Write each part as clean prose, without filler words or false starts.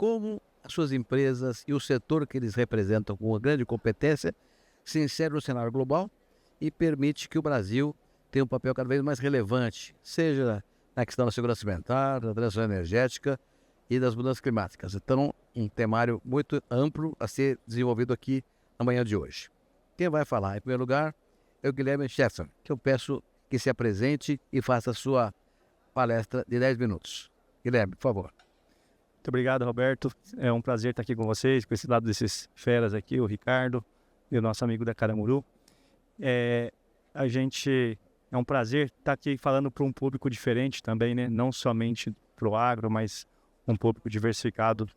como as suas empresas e o setor que eles representam com uma grande competência se insere no cenário global e permite que o Brasil tenha um papel cada vez mais relevante, seja na questão da segurança alimentar, da transição energética e das mudanças climáticas. Então, um temário muito amplo a ser desenvolvido aqui na manhã de hoje. Quem vai falar, em primeiro lugar, é o Guilherme Scheffer, que eu peço que se apresente e faça a sua palestra de 10 minutos. Guilherme, por favor. Muito obrigado, Roberto. É um prazer estar aqui com vocês, com esse lado desses feras aqui, o Ricardo e o nosso amigo da Caramuru. É um prazer estar aqui falando para um público diferente também, né? Não somente para o agro, mas um público diversificado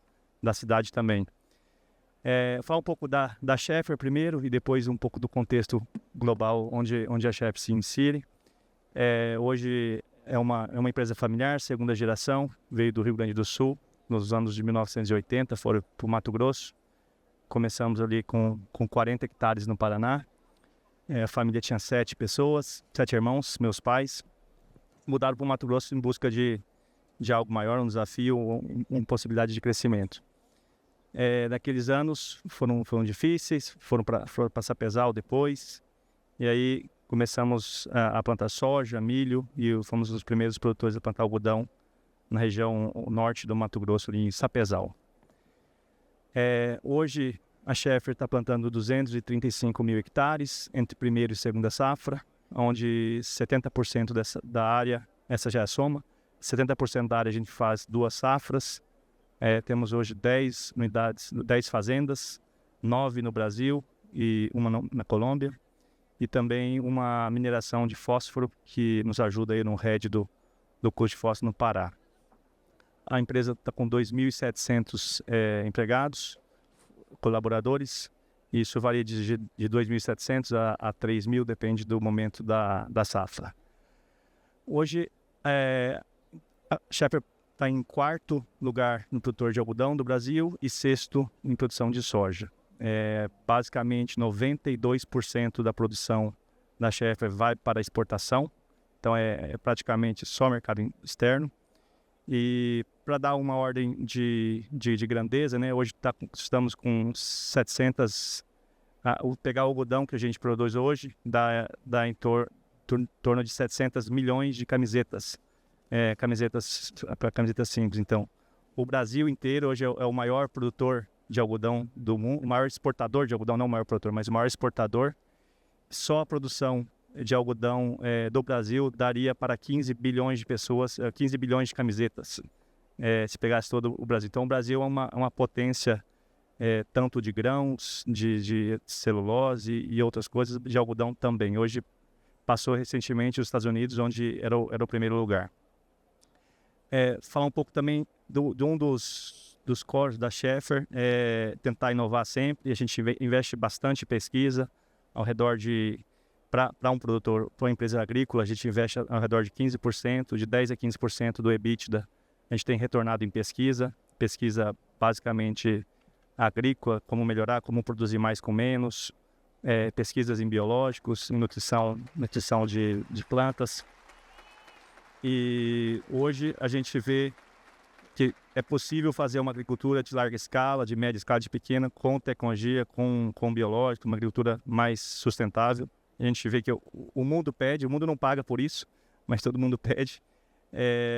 da cidade também. Falar um pouco da Scheffer primeiro e depois um pouco do contexto global onde a Scheffer se insere. Hoje é uma empresa familiar, segunda geração, veio do Rio Grande do Sul, nos anos de 1980, foram para o Mato Grosso. Começamos ali com 40 hectares no Paraná. A família tinha 7 pessoas, 7 irmãos, meus pais. Mudaram para o Mato Grosso em busca de algo maior, um desafio, uma possibilidade de crescimento. Naqueles anos foram difíceis, foram para Sapezal depois. E aí começamos a plantar soja, milho e fomos os primeiros produtores a plantar algodão na região norte do Mato Grosso, ali em Sapezal. Hoje a Scheffer está plantando 235 mil hectares entre primeira e segunda safra, onde 70% da área, essa já é a soma, 70% da área a gente faz 2 safras. Temos hoje 10 unidades, 10 fazendas, 9 no Brasil e uma na Colômbia. E também uma mineração de fósforo que nos ajuda aí no RED do custo de fósforo no Pará. A empresa está com 2.700 empregados, colaboradores. Isso varia de 2.700 a 3.000, depende do momento da safra. Hoje, a Scheffer está em 4º lugar no produtor de algodão do Brasil e 6º em produção de soja. Basicamente 92% da produção da Scheffer vai para a exportação, então é praticamente só mercado externo. E para dar uma ordem de grandeza, né, hoje estamos com 700, pegar o algodão que a gente produz hoje, dá em torno de 700 milhões de camisetas, camisetas simples. Então, o Brasil inteiro hoje é o maior produtor de algodão do mundo, o maior exportador de algodão, não o maior produtor, mas o maior exportador. Só a produção de algodão do Brasil daria para 15 bilhões de pessoas, 15 bilhões de camisetas, se pegasse todo o Brasil. Então o Brasil é uma potência tanto de grãos, de celulose e outras coisas, de algodão também. Hoje passou recentemente os Estados Unidos, onde era o primeiro lugar. Falar um pouco também de um dos cores da Scheffer, tentar inovar sempre. A gente investe bastante em pesquisa, ao redor de... Para um produtor, para uma empresa agrícola, a gente investe ao redor de 15%, de 10% a 15% do EBITDA. A gente tem retornado em pesquisa basicamente agrícola, como melhorar, como produzir mais com menos, pesquisas em biológicos, em nutrição de plantas. E hoje a gente vê que é possível fazer uma agricultura de larga escala, de média escala, de pequena, com tecnologia, com biológico, uma agricultura mais sustentável. A gente vê que o mundo pede, o mundo não paga por isso, mas todo mundo pede.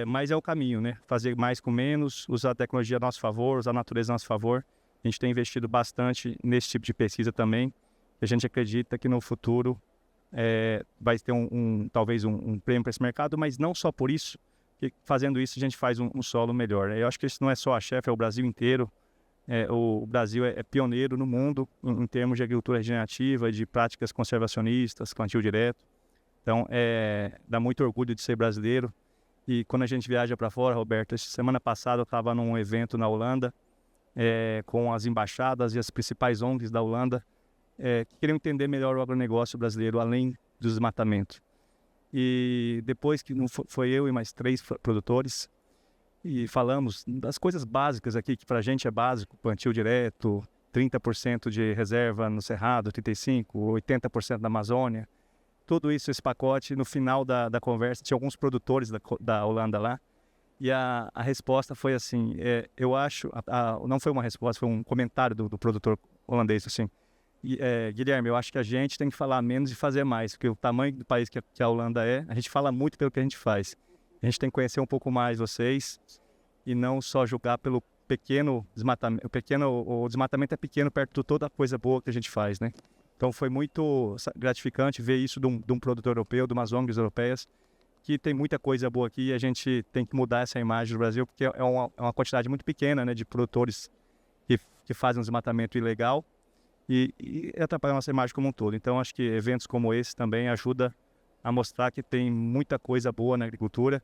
Mas é o caminho, né? Fazer mais com menos, usar a tecnologia a nosso favor, usar a natureza a nosso favor. A gente tem investido bastante nesse tipo de pesquisa também. A gente acredita que no futuro vai ter talvez um prêmio para esse mercado, mas não só por isso, que fazendo isso a gente faz um solo melhor. Eu acho que isso não é só a Scheffer, é o Brasil inteiro. O Brasil é pioneiro no mundo em termos de agricultura regenerativa, de práticas conservacionistas, plantio direto. Então, dá muito orgulho de ser brasileiro. E quando a gente viaja para fora, Roberto, semana passada eu estava num evento na Holanda, com as embaixadas e as principais ONGs da Holanda, que queriam entender melhor o agronegócio brasileiro, além do desmatamento. E depois que foi eu e mais 3 produtores, e falamos das coisas básicas aqui, que para a gente é básico, plantio direto, 30% de reserva no Cerrado, 35%, 80% na Amazônia. Tudo isso, esse pacote, no final da conversa, tinha alguns produtores da Holanda lá, E a resposta foi assim, eu acho, não foi uma resposta, foi um comentário do produtor holandês, assim, Guilherme, eu acho que a gente tem que falar menos e fazer mais, porque o tamanho do país que a Holanda a gente fala muito pelo que a gente faz. A gente tem que conhecer um pouco mais vocês e não só julgar pelo pequeno desmatamento. O desmatamento é pequeno perto de toda a coisa boa que a gente faz, né? Então foi muito gratificante ver isso de um produtor europeu, de umas ONGs europeias, que tem muita coisa boa aqui e a gente tem que mudar essa imagem do Brasil, porque é uma quantidade muito pequena, né, de produtores que fazem um desmatamento ilegal e atrapalham a nossa imagem como um todo. Então acho que eventos como esse também ajudam a mostrar que tem muita coisa boa na agricultura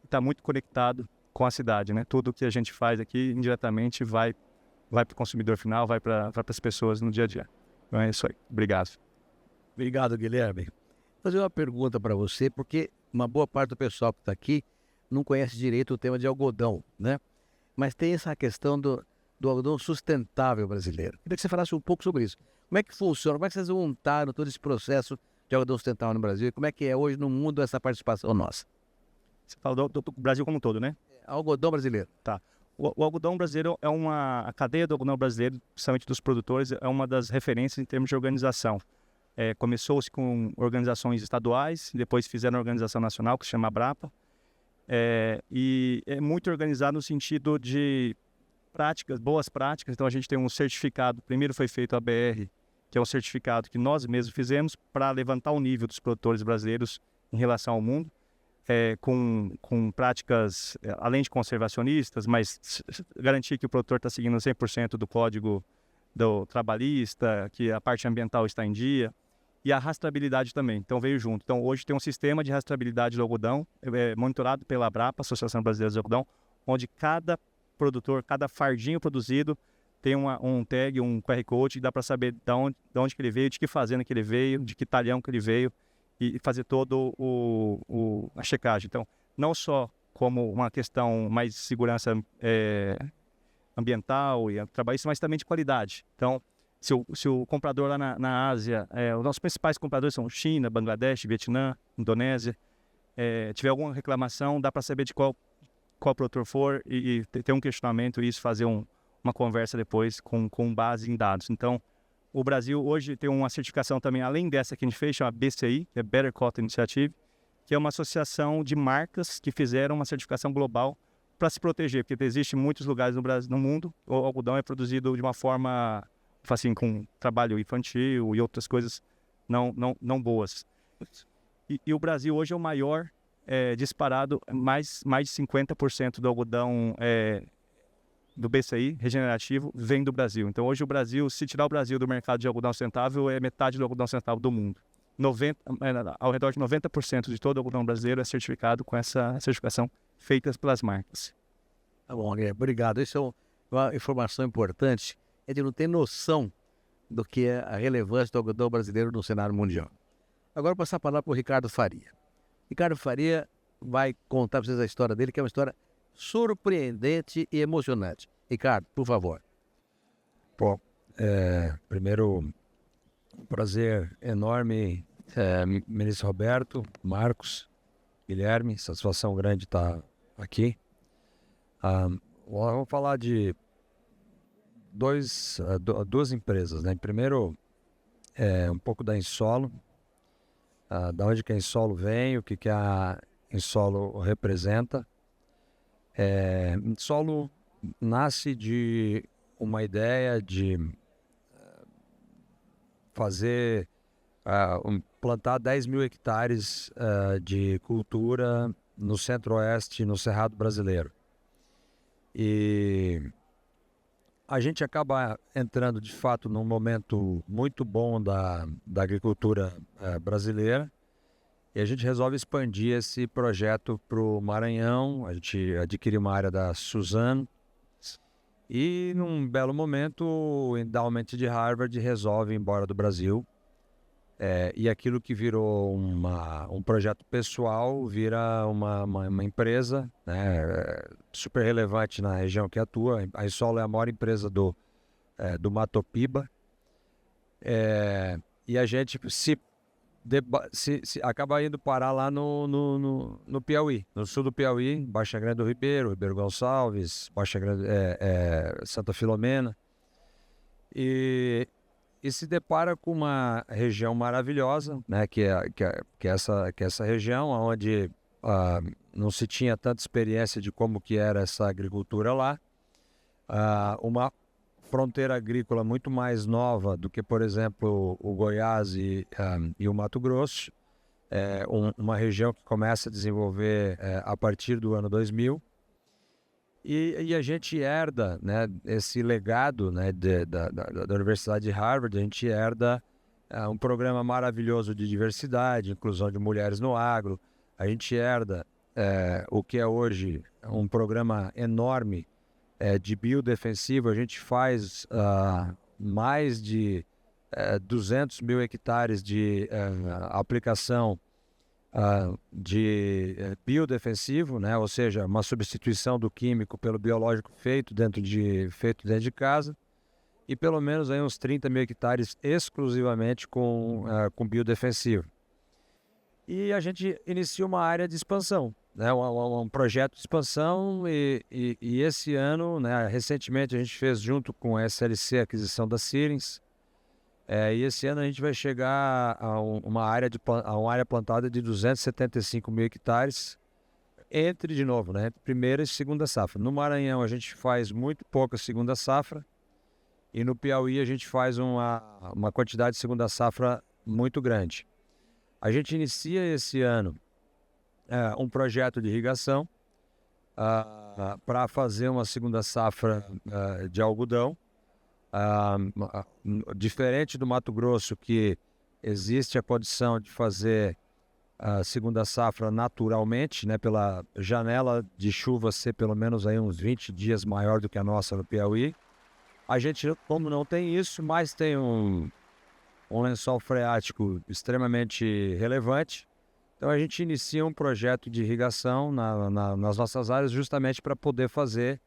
e está muito conectado com a cidade, né? Tudo que a gente faz aqui indiretamente vai para o consumidor final, vai para as pessoas no dia a dia. Então é isso aí. Obrigado. Obrigado, Guilherme. Vou fazer uma pergunta para você, porque uma boa parte do pessoal que está aqui não conhece direito o tema de algodão, né? Mas tem essa questão do algodão sustentável brasileiro. Queria que você falasse um pouco sobre isso. Como é que funciona? Como é que vocês montaram todo esse processo de algodão sustentável no Brasil? E como é que é hoje no mundo essa participação nossa? Você fala do Brasil como um todo, né? Algodão brasileiro. Tá. O algodão brasileiro a cadeia do algodão brasileiro, principalmente dos produtores, é uma das referências em termos de organização. Começou-se com organizações estaduais, depois fizeram a organização nacional, que se chama Abrapa, e é muito organizado no sentido de boas práticas. Então a gente tem um certificado, primeiro foi feito a BR, que é um certificado que nós mesmos fizemos para levantar o nível dos produtores brasileiros em relação ao mundo, com práticas, além de conservacionistas, mas garantir que o produtor está seguindo 100% do código do trabalhista, que a parte ambiental está em dia, e a rastreabilidade também, então veio junto. Então hoje tem um sistema de rastreabilidade do algodão, monitorado pela Abrapa, Associação Brasileira de Algodão, onde cada produtor, cada fardinho produzido tem um tag, um QR Code, e dá para saber de onde que ele veio, de que fazenda que ele veio, de que talhão que ele veio, e fazer todo a checagem. Então, não só como uma questão mais de segurança ambiental e trabalhista, mas também de qualidade. Então, se o comprador lá na Ásia, os nossos principais compradores são China, Bangladesh, Vietnã, Indonésia, tiver alguma reclamação, dá para saber de qual produtor for e ter um questionamento e isso fazer uma conversa depois com base em dados. Então, o Brasil hoje tem uma certificação também, além dessa que a gente fez, chama BCI, que é Better Cotton Initiative, que é uma associação de marcas que fizeram uma certificação global para se proteger, porque existe em muitos lugares no Brasil, no mundo, o algodão é produzido de uma forma, assim, com trabalho infantil e outras coisas não boas. E o Brasil hoje é o maior disparado, mais de 50% do algodão do BCI regenerativo vem do Brasil. Então hoje o Brasil, se tirar o Brasil do mercado de algodão sustentável, é metade do algodão sustentável do mundo. Ao redor de 90% de todo o algodão brasileiro é certificado com essa certificação feita pelas marcas. Tá bom, Guilherme, obrigado. Isso é uma informação importante. A gente não tem noção do que é a relevância do algodão brasileiro no cenário mundial. Agora vou passar a palavra para o Ricardo Faria. Ricardo Faria vai contar para vocês a história dele, que é uma história surpreendente e emocionante. Ricardo, por favor. Bom, primeiro, um prazer enorme, ministro Roberto, Marcos, Guilherme, satisfação grande estar aqui. Vamos falar de duas empresas, né? Primeiro, um pouco da Insolo, da onde que a Insolo vem, o que a Insolo representa. Insolo nasce de uma ideia de plantar 10 mil hectares de cultura no centro-oeste, no Cerrado brasileiro. E a gente acaba entrando, de fato, num momento muito bom da agricultura brasileira. E a gente resolve expandir esse projeto para o Maranhão. A gente adquire uma área da Suzano. E num belo momento, o Endowment de Harvard resolve ir embora do Brasil. E aquilo que virou um projeto pessoal vira uma empresa, né, super relevante na região que atua. A Insolo é a maior empresa do Mato Piba. E a gente se acaba indo parar lá no Piauí, no sul do Piauí, Baixa Grande do Ribeiro, Ribeiro Gonçalves, Baixa Grande, Santa Filomena, e se depara com uma região maravilhosa, né, que é essa região onde não se tinha tanta experiência de como que era essa agricultura lá, uma fronteira agrícola muito mais nova do que, por exemplo, o Goiás e o Mato Grosso, uma região que começa a desenvolver a partir do ano 2000, e a gente herda, né, esse legado, né, da Universidade de Harvard. A gente herda um programa maravilhoso de diversidade, inclusão de mulheres no agro. A gente herda o que é hoje um programa enorme de biodefensivo. A gente faz mais de 200 mil hectares de aplicação de biodefensivo, né? Ou seja, uma substituição do químico pelo biológico feito dentro de casa, e pelo menos aí uns 30 mil hectares exclusivamente com biodefensivo. E a gente inicia uma área de expansão, né? Um projeto de expansão, e esse ano, né, recentemente a gente fez junto com a SLC a aquisição da Sirens, e esse ano a gente vai chegar a uma área plantada de 275 mil hectares, de novo, né, primeira e segunda safra. No Maranhão a gente faz muito pouca segunda safra, e no Piauí a gente faz uma quantidade de segunda safra muito grande. A gente inicia esse ano um projeto de irrigação para fazer uma segunda safra de algodão. Diferente do Mato Grosso, que existe a condição de fazer a segunda safra naturalmente, né, pela janela de chuva ser pelo menos aí uns 20 dias maior do que a nossa no Piauí. A gente, como não tem isso, mas tem um lençol freático extremamente relevante, então a gente inicia um projeto de irrigação nas nossas áreas, justamente para poder fazer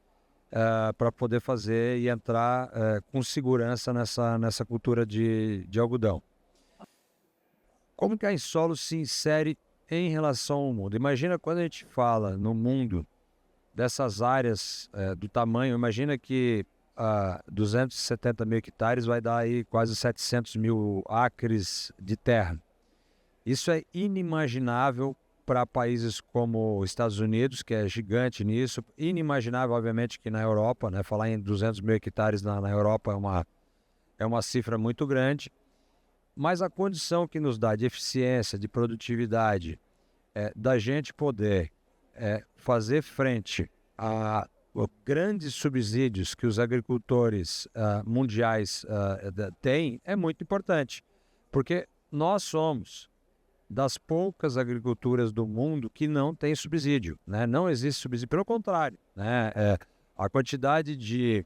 e entrar com segurança nessa cultura de algodão. Como que a Insolo se insere em relação ao mundo? Imagina quando a gente fala no mundo dessas áreas do tamanho, imagina que 270 mil hectares vai dar aí quase 700 mil acres de terra. Isso é inimaginável para países como os Estados Unidos, que é gigante nisso, inimaginável, obviamente, que na Europa, né? Falar em 200 mil hectares na Europa é uma cifra muito grande, mas a condição que nos dá de eficiência, de produtividade, da gente poder fazer frente a grandes subsídios que os agricultores mundiais têm, é muito importante, porque nós somos das poucas agriculturas do mundo que não tem subsídio, né? Não existe subsídio, pelo contrário, né? A quantidade de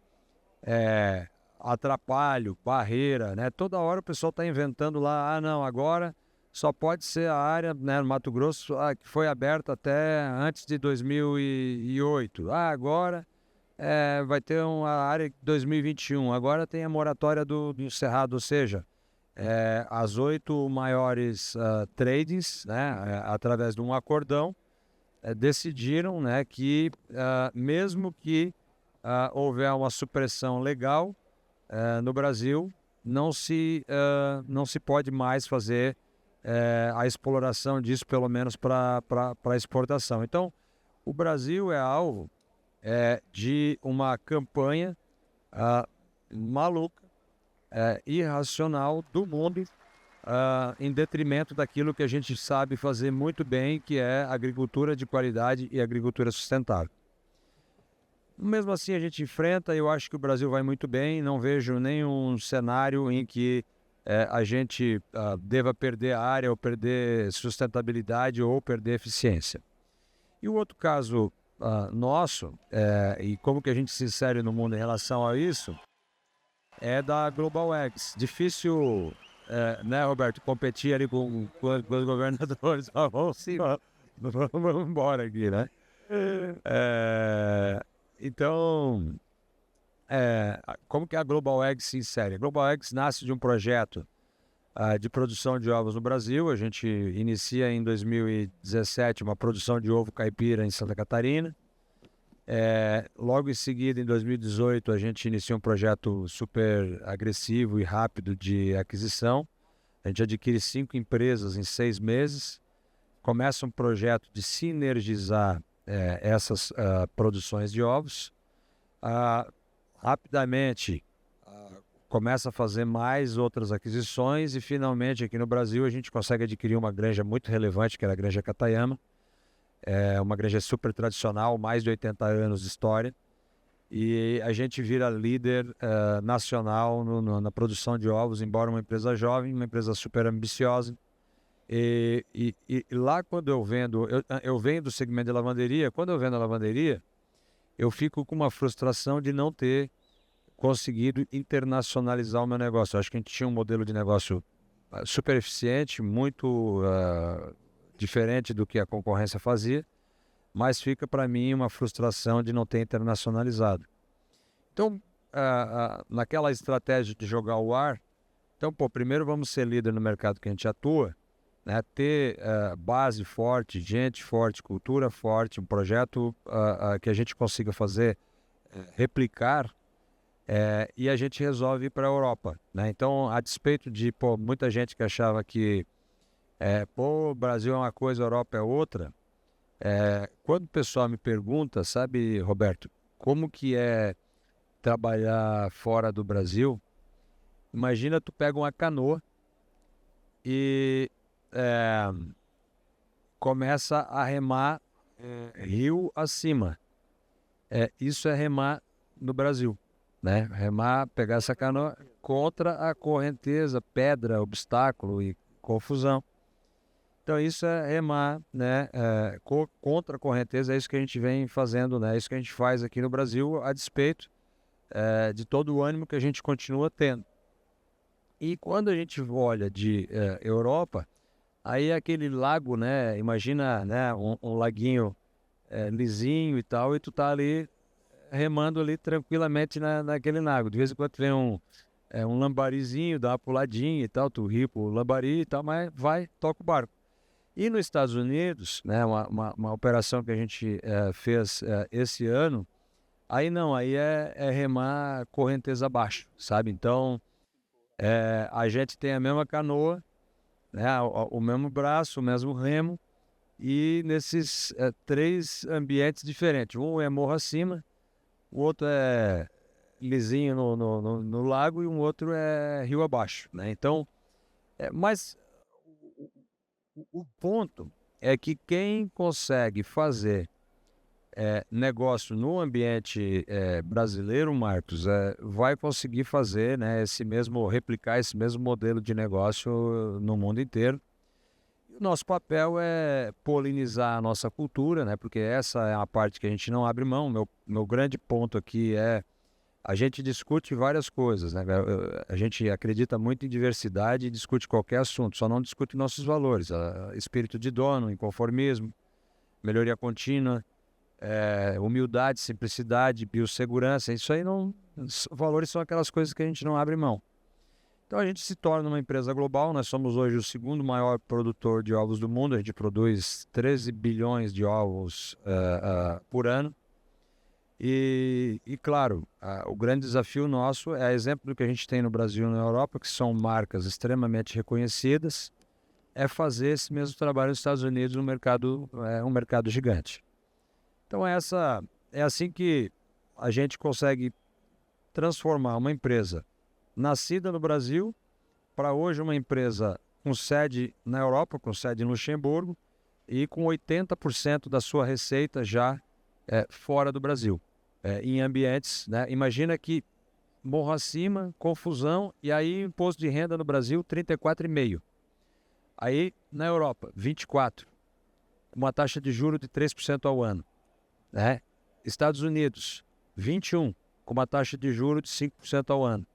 atrapalho, barreira, né? Toda hora o pessoal está inventando lá, não, agora só pode ser a área, né, no Mato Grosso, que foi aberta até antes de 2008. Agora vai ter uma área de 2021, agora tem a moratória do Cerrado, ou seja, as 8 maiores tradings, né, através de um acordão, decidiram, né, que mesmo que houver uma supressão legal no Brasil, não se pode mais fazer a exploração disso, pelo menos para exportação. Então, o Brasil é alvo de uma campanha maluca, irracional do mundo, em detrimento daquilo que a gente sabe fazer muito bem, que é agricultura de qualidade e agricultura sustentável. Mesmo assim a gente enfrenta, eu acho que o Brasil vai muito bem, não vejo nenhum cenário em que a gente deva perder a área, ou perder sustentabilidade, ou perder eficiência. E o outro caso nosso, e como que a gente se insere no mundo em relação a isso, é da Global Eggs. Difícil, né, Roberto, competir ali com os governadores. Vamos embora aqui, né? Então, como que a Global Eggs se insere? A Global Eggs nasce de um projeto de produção de ovos no Brasil. A gente inicia em 2017 uma produção de ovo caipira em Santa Catarina. Logo em seguida, em 2018, a gente inicia um projeto super agressivo e rápido de aquisição. A gente adquire 5 empresas em 6 meses. Começa um projeto de sinergizar essas produções de ovos. Rapidamente começa a fazer mais outras aquisições e finalmente aqui no Brasil a gente consegue adquirir uma granja muito relevante, que era a Granja Katayama. É uma granja super tradicional, mais de 80 anos de história, e a gente vira líder nacional na produção de ovos, embora uma empresa jovem, uma empresa super ambiciosa. E lá quando eu vendo, eu venho do segmento de lavanderia. Quando eu vendo a lavanderia, eu fico com uma frustração de não ter conseguido internacionalizar o meu negócio. Eu acho que a gente tinha um modelo de negócio super eficiente, muito diferente do que a concorrência fazia, mas fica para mim uma frustração de não ter internacionalizado. Então, naquela estratégia de jogar o ar, então, primeiro vamos ser líder no mercado que a gente atua, né? Ter base forte, gente forte, cultura forte, um projeto que a gente consiga fazer, replicar, e a gente resolve ir para a Europa, né? Então, a despeito de muita gente que achava que o Brasil é uma coisa, a Europa é outra, quando o pessoal me pergunta, sabe, Roberto, como que é trabalhar fora do Brasil? Imagina tu pega uma canoa e começa a remar rio acima. Isso é remar no Brasil, né? Remar, pegar essa canoa contra a correnteza, pedra, obstáculo e confusão. Então isso é remar, né, contra a correnteza. É isso que a gente vem fazendo, né? É isso que a gente faz aqui no Brasil, a despeito de todo o ânimo que a gente continua tendo. E quando a gente olha de Europa, aí é aquele lago, né? Imagina, né, um laguinho lisinho e tal, e tu tá ali remando ali tranquilamente naquele lago. De vez em quando vem um lambarizinho, dá uma puladinha e tal, tu ri pro lambari e tal, mas vai, toca o barco. E nos Estados Unidos, né, uma operação que a gente fez esse ano, aí não, aí é remar correnteza abaixo, sabe? Então, a gente tem a mesma canoa, né, o mesmo braço, o mesmo remo, e nesses 3 ambientes diferentes. Um é morro acima, o outro é lisinho no lago e um outro é rio abaixo, né? Então, mas o ponto é que quem consegue fazer negócio no ambiente brasileiro, Marcos, vai conseguir fazer, né, replicar esse mesmo modelo de negócio no mundo inteiro. E o nosso papel é polinizar a nossa cultura, né, porque essa é a parte que a gente não abre mão. Meu grande ponto aqui a gente discute várias coisas, né? A gente acredita muito em diversidade e discute qualquer assunto, só não discute nossos valores, espírito de dono, inconformismo, melhoria contínua, humildade, simplicidade, biossegurança. Isso aí valores são aquelas coisas que a gente não abre mão. Então a gente se torna uma empresa global. Nós somos hoje o 2º maior produtor de ovos do mundo. A gente produz 13 bilhões de ovos por ano. E claro, o grande desafio nosso é exemplo do que a gente tem no Brasil e na Europa, que são marcas extremamente reconhecidas, é fazer esse mesmo trabalho nos Estados Unidos, no mercado, um mercado gigante. Então é assim que a gente consegue transformar uma empresa nascida no Brasil para hoje uma empresa com sede na Europa, com sede em Luxemburgo e com 80% da sua receita já fora do Brasil, em ambientes, né? Imagina que morro acima, confusão, e aí imposto de renda no Brasil 34,5%. Aí na Europa 24%, uma taxa de juros de 3% ao ano, né? Estados Unidos 21%, com uma taxa de juros de 5% ao ano,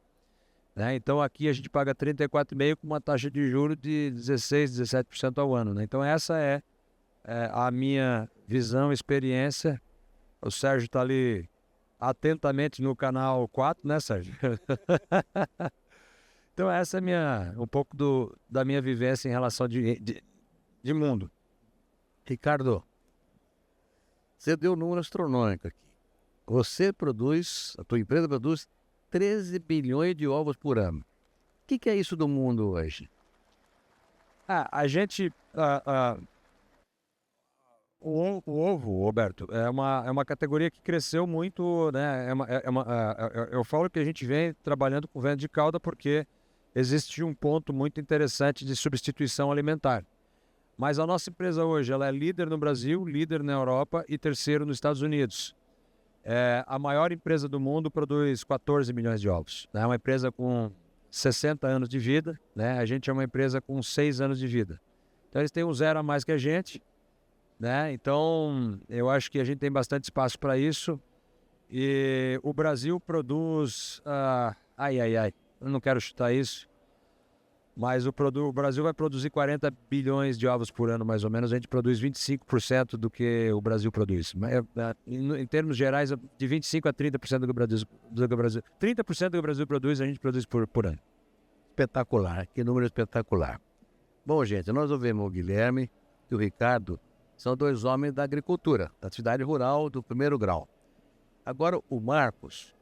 né? Então aqui a gente paga 34,5% com uma taxa de juros de 16%, 17% ao ano, né? Então essa é a minha visão, experiência. O Sérgio está ali atentamente no canal 4, né, Sérgio? Então essa é um pouco da minha vivência em relação de mundo. Ricardo, você deu um número astronômico aqui. A tua empresa produz 13 bilhões de ovos por ano. O que é isso do mundo hoje? A gente... O ovo, Roberto, é uma categoria que cresceu muito, né? Eu falo que a gente vem trabalhando com venda de cauda porque existe um ponto muito interessante de substituição alimentar. Mas a nossa empresa hoje ela é líder no Brasil, líder na Europa e terceiro nos Estados Unidos. A maior empresa do mundo produz 14 milhões de ovos. É uma empresa com 60 anos de vida, né? A gente é uma empresa com 6 anos de vida. Então eles têm um zero a mais que a gente, né? Então eu acho que a gente tem bastante espaço para isso. E o Brasil produz... eu não quero chutar isso. Mas o Brasil vai produzir 40 bilhões de ovos por ano, mais ou menos. A gente produz 25% do que o Brasil produz. Em termos gerais, de 25% a 30% do que o Brasil... 30% do que o Brasil produz, a gente produz por ano. Espetacular, que número espetacular. Bom, gente, nós ouvimos o Guilherme e o Ricardo, são dois homens da agricultura, da atividade rural do primeiro grau. Agora, o Marcos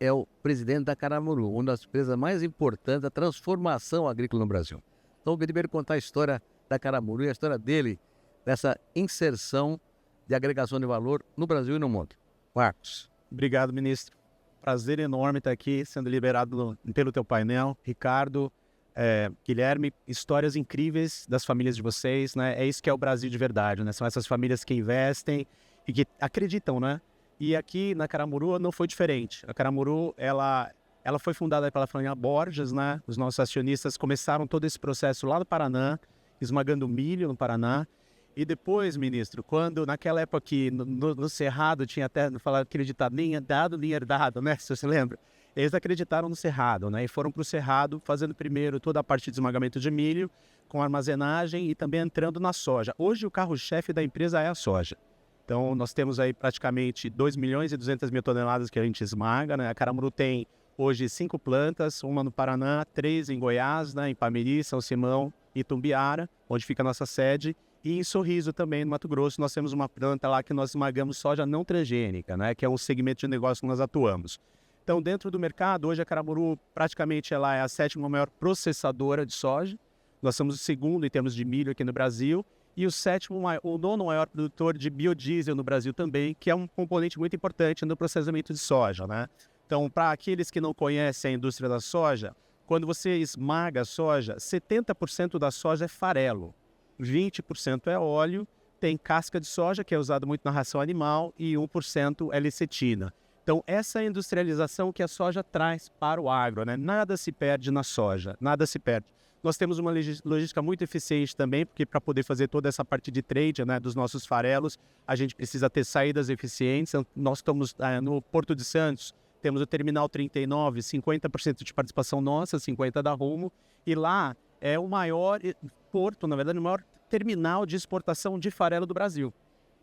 é o presidente da Caramuru, uma das empresas mais importantes da transformação agrícola no Brasil. Então, eu queria contar a história da Caramuru e a história dele, dessa inserção de agregação de valor no Brasil e no mundo. Marcos. Obrigado, ministro. Prazer enorme estar aqui, sendo liberado pelo teu painel. Ricardo, Guilherme, histórias incríveis das famílias de vocês, né? É isso que é o Brasil de verdade, né? São essas famílias que investem e que acreditam, né? E aqui na Caramuru não foi diferente. A Caramuru, ela foi fundada pela família Borges, né? Os nossos acionistas começaram todo esse processo lá no Paraná, esmagando milho no Paraná. E depois, ministro, quando naquela época aqui no Cerrado tinha até falado aquele ditado, nem dado, nem herdado, né? Se você lembra? Eles acreditaram no Cerrado, né? E foram para o Cerrado fazendo primeiro toda a parte de esmagamento de milho, com armazenagem e também entrando na soja. Hoje o carro-chefe da empresa é a soja. Então, nós temos aí praticamente 2 milhões e 200 mil toneladas que a gente esmaga, né? A Caramuru tem hoje 5 plantas, uma no Paraná, 3 em Goiás, né? Em Pameri, São Simão e Tumbiara, onde fica a nossa sede. E em Sorriso também, no Mato Grosso, nós temos uma planta lá que nós esmagamos soja não transgênica, né? Que é um segmento de negócio que nós atuamos. Então, dentro do mercado, hoje a Caramuru praticamente ela é a 7ª maior processadora de soja. Nós somos o 2º em termos de milho aqui no Brasil. E o 9º maior produtor de biodiesel no Brasil também, que é um componente muito importante no processamento de soja, né? Então, para aqueles que não conhecem a indústria da soja, quando você esmaga a soja, 70% da soja é farelo, 20% é óleo, tem casca de soja, que é usado muito na ração animal, e 1% é lecitina. Então, essa é a industrialização que a soja traz para o agro, né? Nada se perde na soja, nada se perde. Nós temos uma logística muito eficiente também, porque para poder fazer toda essa parte de trade, né, dos nossos farelos, a gente precisa ter saídas eficientes. Nós estamos no Porto de Santos, temos o Terminal 39, 50% de participação nossa, 50% da Rumo, e lá é o maior porto, na verdade, o maior terminal de exportação de farelo do Brasil.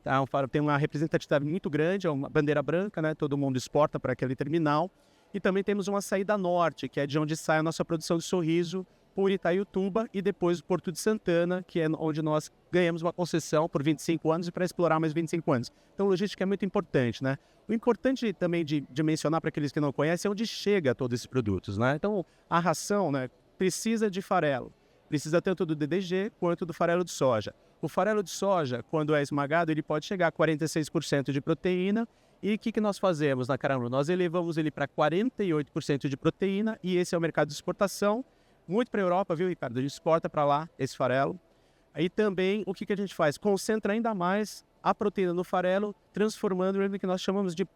Tá? Tem uma representatividade muito grande, é uma bandeira branca, né? Todo mundo exporta para aquele terminal. E também temos uma saída norte, que é de onde sai a nossa produção de Sorriso, por Itaiotuba, e depois o Porto de Santana, que é onde nós ganhamos uma concessão por 25 anos e para explorar mais 25 anos. Então, logística é muito importante, né? O importante também de mencionar para aqueles que não conhecem é onde chega todos esses produtos, né? Então, a ração, né, precisa de farelo. Precisa tanto do DDG quanto do farelo de soja. O farelo de soja, quando é esmagado, ele pode chegar a 46% de proteína. E o que nós fazemos na Caramuru? Nós elevamos ele para 48% de proteína, e esse é o mercado de exportação. Muito para a Europa, viu, Ricardo? A gente exporta para lá esse farelo. Aí também, o que a gente faz? Concentra ainda mais a proteína no farelo, transformando ele no que nós chamamos de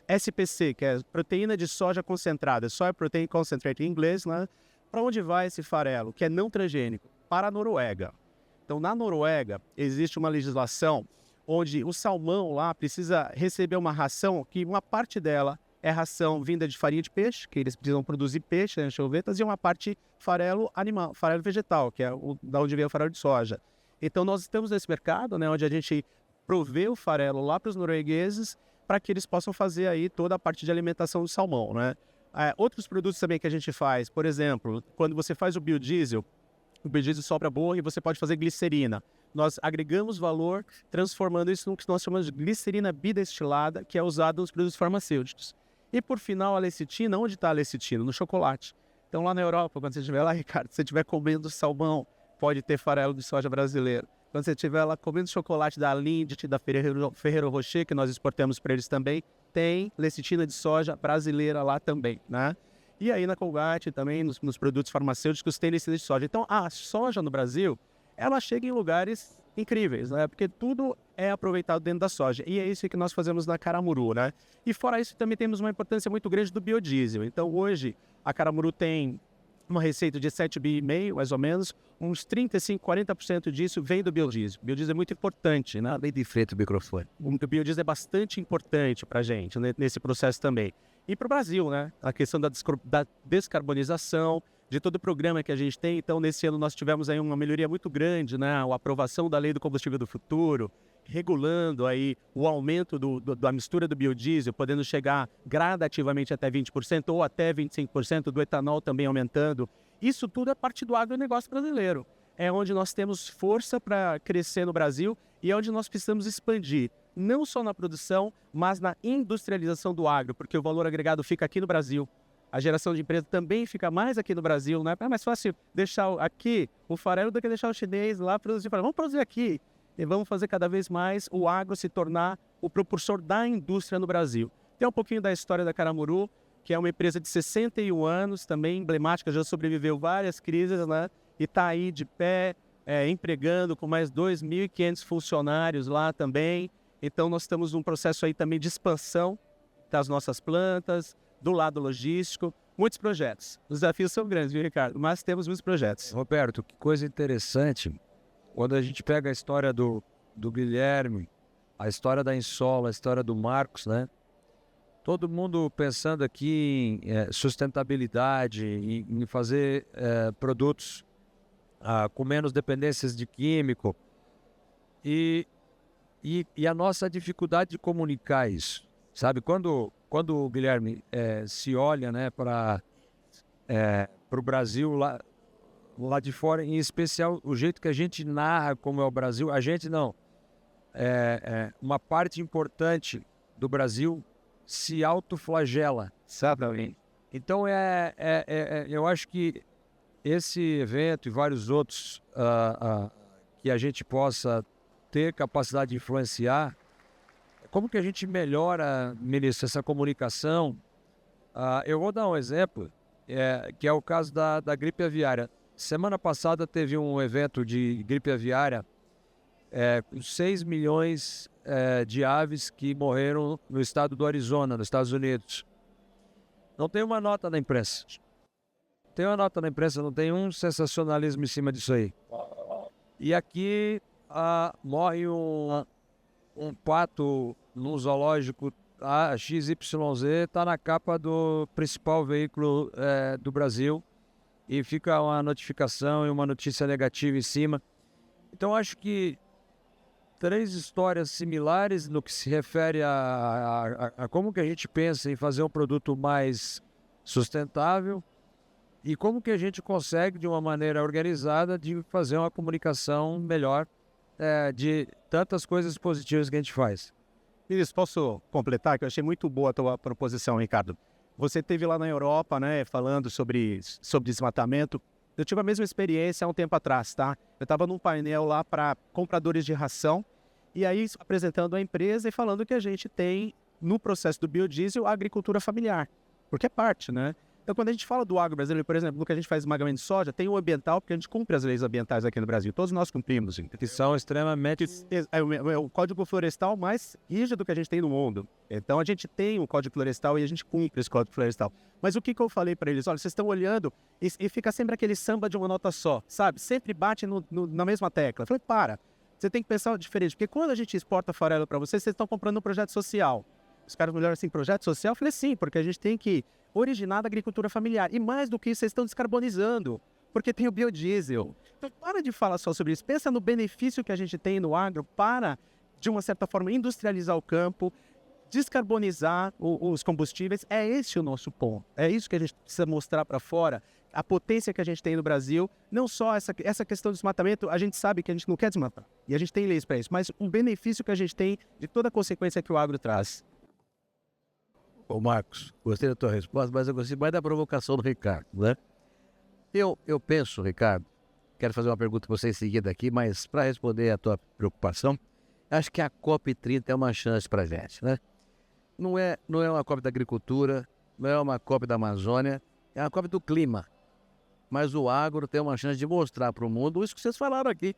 SPC, que é proteína de soja concentrada, Soy Protein Concentrate em inglês, né? Para onde vai esse farelo, que é não transgênico? Para a Noruega. Então, na Noruega, existe uma legislação onde o salmão lá precisa receber uma ração que uma parte dela é ração vinda de farinha de peixe, que eles precisam produzir peixe, anchovetas, e uma parte farelo animal, farelo vegetal, que é da onde vem o farelo de soja. Então, nós estamos nesse mercado, né, onde a gente provê o farelo lá para os noruegueses, para que eles possam fazer aí toda a parte de alimentação do salmão, né? Outros produtos também que a gente faz, por exemplo, quando você faz o biodiesel sobra boa e você pode fazer glicerina. Nós agregamos valor transformando isso no que nós chamamos de glicerina bidestilada, que é usada nos produtos farmacêuticos. E por final, a lecitina, onde está a lecitina? No chocolate. Então lá na Europa, quando você estiver lá, Ricardo, se você estiver comendo salmão, pode ter farelo de soja brasileiro. Quando você estiver lá comendo chocolate da Lindt, da Ferrero Rocher, que nós exportamos para eles também, tem lecitina de soja brasileira lá também, né? E aí na Colgate também, nos produtos farmacêuticos, tem lecitina de soja. Então a soja no Brasil, ela chega em lugares incríveis, né? Porque tudo é aproveitado dentro da soja. E é isso que nós fazemos na Caramuru, né? E fora isso, também temos uma importância muito grande do biodiesel. Então hoje, a Caramuru tem uma receita de 7,5 bi, mais ou menos, uns 35%, 40% disso vem do biodiesel. O biodiesel é muito importante, né? Bem de frente o microfone. O biodiesel é bastante importante para a gente, né, nesse processo também. E para o Brasil, né? A questão da descarbonização, de todo o programa que a gente tem. Então, nesse ano nós tivemos aí uma melhoria muito grande, né? A aprovação da Lei do Combustível do Futuro, regulando aí o aumento da mistura do biodiesel, podendo chegar gradativamente até 20% ou até 25%, do etanol também aumentando. Isso tudo é parte do agronegócio brasileiro. É onde nós temos força para crescer no Brasil e é onde nós precisamos expandir, não só na produção, mas na industrialização do agro, porque o valor agregado fica aqui no Brasil. A geração de empresa também fica mais aqui no Brasil, né? É mais fácil deixar aqui o farelo do que deixar o chinês lá produzir. Vamos produzir aqui e vamos fazer cada vez mais o agro se tornar o propulsor da indústria no Brasil. Tem um pouquinho da história da Caramuru, que é uma empresa de 61 anos, também emblemática, já sobreviveu várias crises, né? E está aí de pé, empregando com mais 2.500 funcionários lá também. Então nós estamos num processo aí também de expansão das nossas plantas, do lado logístico, muitos projetos. Os desafios são grandes, viu, Ricardo? Mas temos muitos projetos. Roberto, que coisa interessante. Quando a gente pega a história do Guilherme, a história da Insola, a história do Marcos, né? Todo mundo pensando aqui em sustentabilidade, em fazer produtos com menos dependências de químico. E a nossa dificuldade de comunicar isso. Sabe, quando o Guilherme se olha, né, para o Brasil lá de fora, em especial o jeito que a gente narra como é o Brasil, a gente não, uma parte importante do Brasil se autoflagela. Exatamente. Então eu acho que esse evento e vários outros que a gente possa ter capacidade de influenciar. Como que a gente melhora, ministro, essa comunicação? Eu vou dar um exemplo, que é o caso da gripe aviária. Semana passada teve um evento de gripe aviária com 6 milhões de aves que morreram no estado do Arizona, nos Estados Unidos. Não tem uma nota na imprensa. Não tem um sensacionalismo em cima disso aí. E aqui morre um pato num zoológico XYZ, está na capa do principal veículo do Brasil e fica uma notificação e uma notícia negativa em cima. Então acho que 3 histórias similares no que se refere a como que a gente pensa em fazer um produto mais sustentável e como que a gente consegue, de uma maneira organizada, de fazer uma comunicação melhor de tantas coisas positivas que a gente faz. Isso, posso completar? Que eu achei muito boa a tua proposição, Ricardo. Você esteve lá na Europa, né, falando sobre desmatamento. Eu tive a mesma experiência há um tempo atrás, tá? Eu estava num painel lá para compradores de ração, e aí apresentando a empresa e falando que a gente tem, no processo do biodiesel, a agricultura familiar, porque é parte, né? Então, quando a gente fala do agro brasileiro, por exemplo, no que a gente faz esmagamento de soja, tem o ambiental, porque a gente cumpre as leis ambientais aqui no Brasil. Todos nós cumprimos. Que são extremamente... É o Código Florestal mais rígido que a gente tem no mundo. Então, a gente tem um Código Florestal e a gente cumpre esse Código Florestal. Mas o que eu falei para eles? Olha, vocês estão olhando e fica sempre aquele samba de uma nota só, sabe? Sempre bate na mesma tecla. Eu falei, para. Você tem que pensar diferente. Porque quando a gente exporta farelo para vocês estão comprando um projeto social. Os caras me olharam assim, projeto social? Eu falei, sim, porque a gente tem que originar da agricultura familiar. E mais do que isso, vocês estão descarbonizando, porque tem o biodiesel. Então, para de falar só sobre isso. Pensa no benefício que a gente tem no agro para, de uma certa forma, industrializar o campo, descarbonizar os combustíveis. É esse o nosso ponto. É isso que a gente precisa mostrar para fora. A potência que a gente tem no Brasil, não só essa questão do desmatamento, a gente sabe que a gente não quer desmatar. E a gente tem leis para isso, mas o benefício que a gente tem de toda a consequência que o agro traz. Ô Marcos, gostei da tua resposta, mas eu gostei mais da provocação do Ricardo, né? Eu penso, Ricardo, quero fazer uma pergunta para você em seguida aqui, mas para responder a tua preocupação, acho que a COP30 é uma chance para a gente, né? Não é uma COP da agricultura, não é uma COP da Amazônia, é uma COP do clima. Mas o agro tem uma chance de mostrar para o mundo isso que vocês falaram aqui,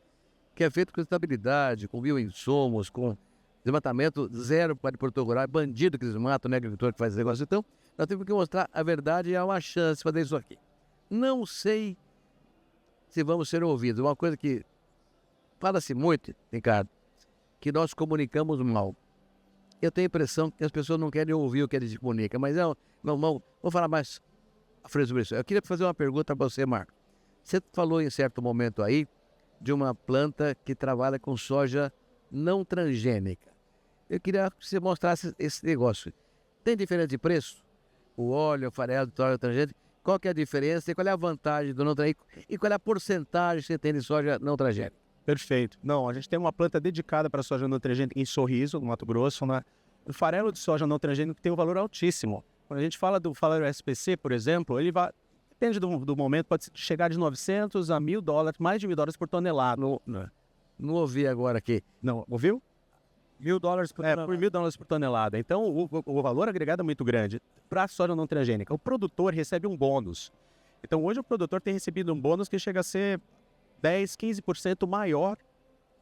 que é feito com estabilidade, com bioinsumos, com desmatamento zero para Porto Rural, bandido que desmata, né, agricultor que faz esse negócio. Então, nós temos que mostrar a verdade e há uma chance de fazer isso aqui. Não sei se vamos ser ouvidos. Uma coisa que fala-se muito, Ricardo, que nós comunicamos mal. Eu tenho a impressão que as pessoas não querem ouvir o que eles comunicam, mas vou falar mais à frente sobre isso. Eu queria fazer uma pergunta para você, Marco. Você falou em certo momento aí de uma planta que trabalha com soja não transgênica. Eu queria que você mostrasse esse negócio. Tem diferença de preço? O óleo, o farelo de soja transgênica, qual que é a diferença e qual é a vantagem do não transgênico? E qual é a porcentagem que você tem de soja não transgênica? Perfeito. Não, a gente tem uma planta dedicada para soja não transgênica em Sorriso, no Mato Grosso, né? O farelo de soja não transgênico tem um valor altíssimo. Quando a gente fala do farelo SPC, por exemplo, ele vai, depende do momento, pode chegar de 900 a $1.000, mais de $1.000 por tonelada. Não ouvi agora aqui. Não, ouviu? $1.000 por tonelada. Por $1.000 por tonelada. Então, o valor agregado é muito grande. Para a soja não transgênica, o produtor recebe um bônus. Então, hoje o produtor tem recebido um bônus que chega a ser 10, 15% maior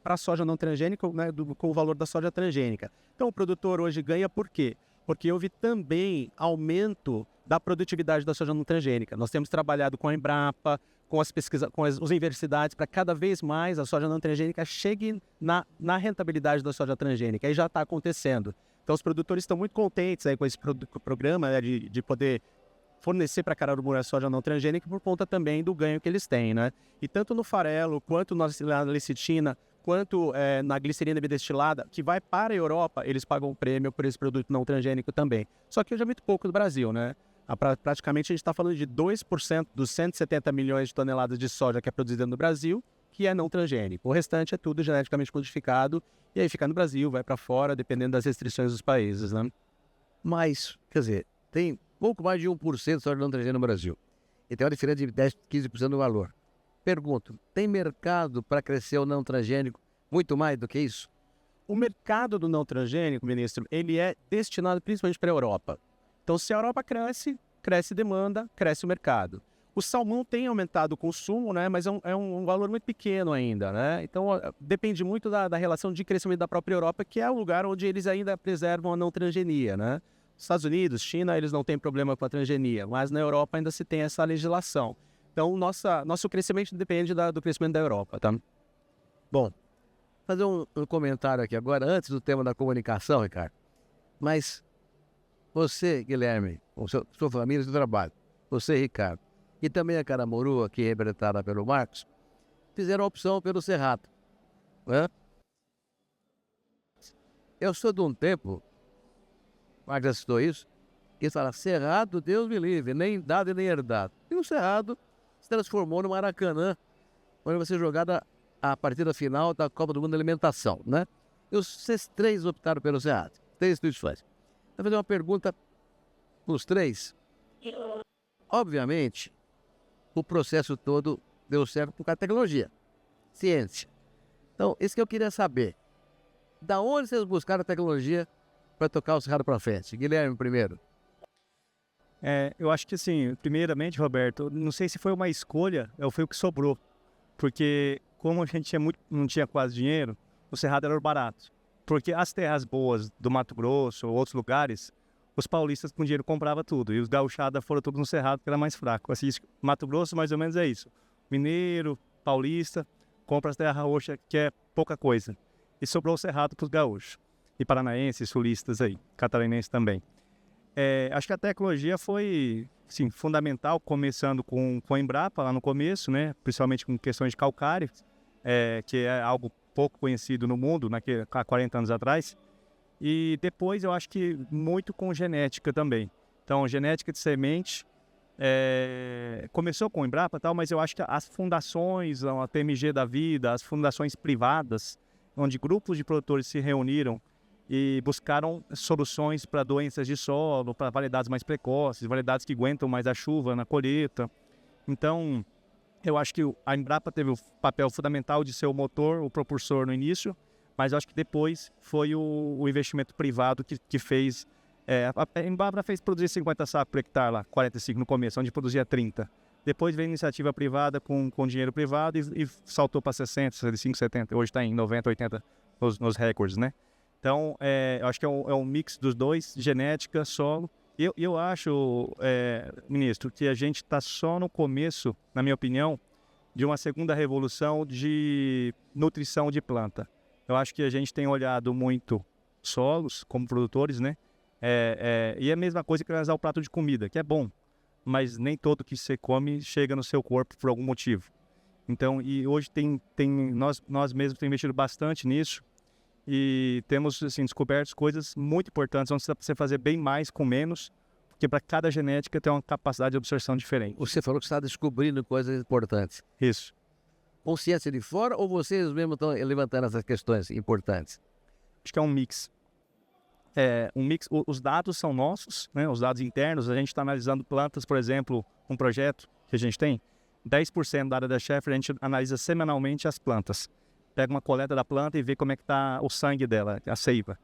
para a soja não transgênica, né, com o valor da soja transgênica. Então, o produtor hoje ganha por quê? Porque houve também aumento da produtividade da soja não transgênica. Nós temos trabalhado com a Embrapa, com as pesquisas, com as universidades, para cada vez mais a soja não transgênica chegue na rentabilidade da soja transgênica. E já está acontecendo. Então, os produtores estão muito contentes aí com esse programa, né, de poder fornecer para Cararumura a soja não transgênica por conta também do ganho que eles têm, né? E tanto no farelo, quanto na lecitina, quanto na glicerina bidestilada, que vai para a Europa, eles pagam um prêmio por esse produto não transgênico também. Só que hoje é muito pouco do Brasil, né? Praticamente a gente está falando de 2% dos 170 milhões de toneladas de soja que é produzida no Brasil, que é não transgênico. O restante é tudo geneticamente modificado e aí fica no Brasil, vai para fora, dependendo das restrições dos países, né? Mas, quer dizer, tem pouco mais de 1% de soja não transgênica no Brasil. E tem uma diferença de 10, 15% do valor. Pergunto, tem mercado para crescer o não transgênico muito mais do que isso? O mercado do não transgênico, ministro, ele é destinado principalmente para a Europa. Então, se a Europa cresce, cresce demanda, cresce o mercado. O salmão tem aumentado o consumo, né, mas é um valor muito pequeno ainda, né? Então, depende muito da relação de crescimento da própria Europa, que é o lugar onde eles ainda preservam a não transgenia, né? Estados Unidos, China, eles não têm problema com a transgenia, mas na Europa ainda se tem essa legislação. Então, nosso crescimento depende do crescimento da Europa, tá? Bom, fazer um comentário aqui agora, antes do tema da comunicação, Ricardo. Mas você, Guilherme, com sua família, seu trabalho, você, Ricardo, e também a Caramuru, aqui representada pelo Marcos, fizeram a opção pelo Cerrado, né? Eu sou de um tempo, o Marcos já citou isso, que fala, Cerrado, Deus me livre, nem dado e nem herdado. E o Cerrado se transformou no Maracanã, onde vai ser jogada a partida final da Copa do Mundo de Alimentação, né? E vocês três optaram pelo Cerrado, 3 instituições. Vou fazer uma pergunta para os 3. Obviamente, o processo todo deu certo por causa da tecnologia, ciência. Então, isso que eu queria saber. Da onde vocês buscaram a tecnologia para tocar o Cerrado para frente? Guilherme, primeiro. Eu acho que assim, primeiramente, Roberto, não sei se foi uma escolha ou foi o que sobrou. Porque como a gente não tinha quase dinheiro, o Cerrado era barato. Porque as terras boas do Mato Grosso ou outros lugares, os paulistas com dinheiro compravam tudo. E os gauchadas foram todos no Cerrado, que era mais fraco. Assim, Mato Grosso mais ou menos é isso. Mineiro, paulista, compra as terras roxas, que é pouca coisa. E sobrou o Cerrado para os gaúchos. E paranaenses, sulistas aí, catarinenses também. Acho que a tecnologia foi sim, fundamental, começando com a Embrapa lá no começo, né? Principalmente com questões de calcário, que é algo pouco conhecido no mundo há 40 anos atrás. E depois eu acho que muito com genética também. Então, genética de semente, começou com o Embrapa e tal, mas eu acho que as fundações, a PMG da vida, as fundações privadas, onde grupos de produtores se reuniram e buscaram soluções para doenças de solo, para variedades mais precoces, variedades que aguentam mais a chuva na colheita. Então, eu acho que a Embrapa teve o papel fundamental de ser o motor, o propulsor no início, mas eu acho que depois foi o investimento privado que fez. A Embrapa fez produzir 50 sacos por hectare lá, 45 no começo, onde produzia 30. Depois veio a iniciativa privada com dinheiro privado e saltou para 60, 65, 70. Hoje está em 90, 80 nos recordes, né? Então, eu acho que é um mix dos dois, genética, solo. Eu acho, ministro, que a gente está só no começo, na minha opinião, de uma segunda revolução de nutrição de planta. Eu acho que a gente tem olhado muito solos como produtores, né? E é a mesma coisa que analisar o prato de comida, que é bom, mas nem todo que você come chega no seu corpo por algum motivo. Então, e hoje nós mesmos temos investido bastante nisso e temos assim, descoberto coisas muito importantes, onde você fazer bem mais com menos, porque para cada genética tem uma capacidade de absorção diferente. Você falou que está descobrindo coisas importantes. Isso. Consciência de fora ou vocês mesmos estão levantando essas questões importantes? Acho que é um mix. Os dados são nossos, né? Os dados internos. A gente está analisando plantas, por exemplo, um projeto que a gente tem, 10% da área da Schaeffer, a gente analisa semanalmente as plantas. Pega uma coleta da planta e vê como é que está o sangue dela, a seiva.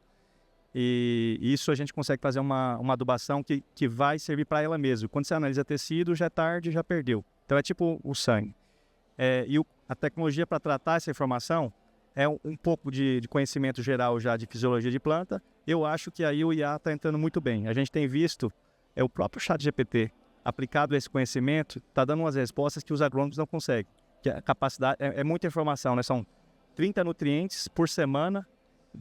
E isso a gente consegue fazer uma adubação que vai servir para ela mesmo. Quando você analisa tecido, já é tarde, já perdeu. Então é tipo o sangue. A tecnologia para tratar essa informação é um pouco de conhecimento geral já de fisiologia de planta. Eu acho que aí o IA está entrando muito bem. A gente tem visto, o próprio ChatGPT aplicado a esse conhecimento, está dando umas respostas que os agrônomos não conseguem. Que a capacidade é muita informação, né? São 30 nutrientes por semana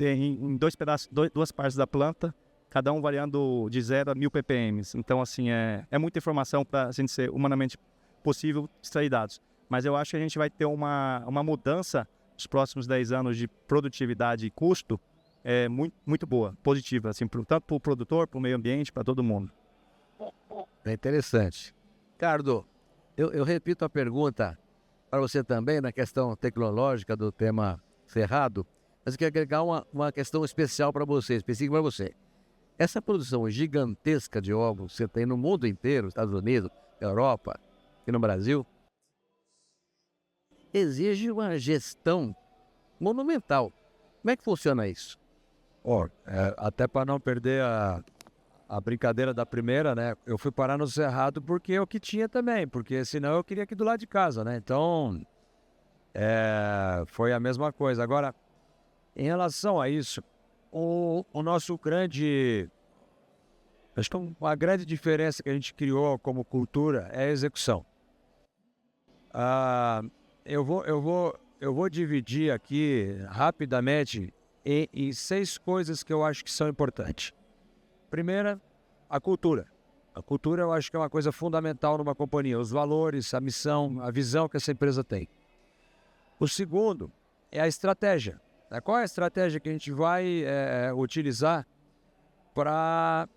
em duas partes da planta, cada um variando de 0 a 1000 ppm. Então, assim, é muita informação para a gente ser humanamente possível extrair dados. Mas eu acho que a gente vai ter uma mudança nos próximos 10 anos de produtividade e custo muito, muito boa, positiva, assim, tanto para o produtor, para o meio ambiente, para todo mundo. É interessante. Ricardo, eu repito a pergunta para você também na questão tecnológica do tema Cerrado, mas eu quero agregar uma questão especial para você, específica para você. Essa produção gigantesca de ovos que você tem no mundo inteiro, Estados Unidos, Europa e no Brasil, exige uma gestão monumental. Como é que funciona isso? Até para não perder a brincadeira da primeira, né? Eu fui parar no Cerrado porque é o que tinha também, porque senão eu queria aqui do lado de casa, né? Então, foi a mesma coisa. Agora, em relação a isso, o nosso grande... Acho que uma grande diferença que a gente criou como cultura é a execução. Eu vou dividir aqui rapidamente em 6 coisas que eu acho que são importantes. Primeira, a cultura. A cultura eu acho que é uma coisa fundamental numa companhia. Os valores, a missão, a visão que essa empresa tem. O segundo é a estratégia. Qual é a estratégia que a gente vai utilizar para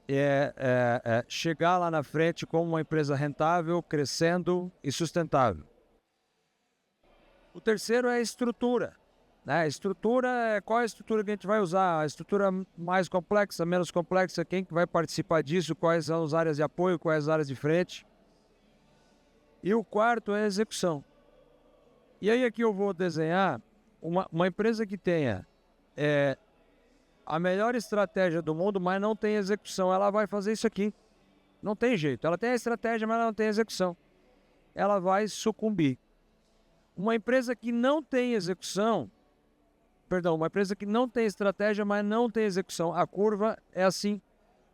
chegar lá na frente como uma empresa rentável, crescendo e sustentável? O terceiro é a estrutura. A estrutura, qual é a estrutura que a gente vai usar? A estrutura mais complexa, menos complexa, quem que vai participar disso, quais são as áreas de apoio, quais as áreas de frente. E o quarto é a execução. E aí aqui eu vou desenhar uma empresa que tenha a melhor estratégia do mundo, mas não tem execução. Ela vai fazer isso aqui. Não tem jeito. Ela tem a estratégia, mas ela não tem execução. Ela vai sucumbir. Uma empresa que não tem execução... uma empresa que não tem estratégia, mas não tem execução. A curva é assim.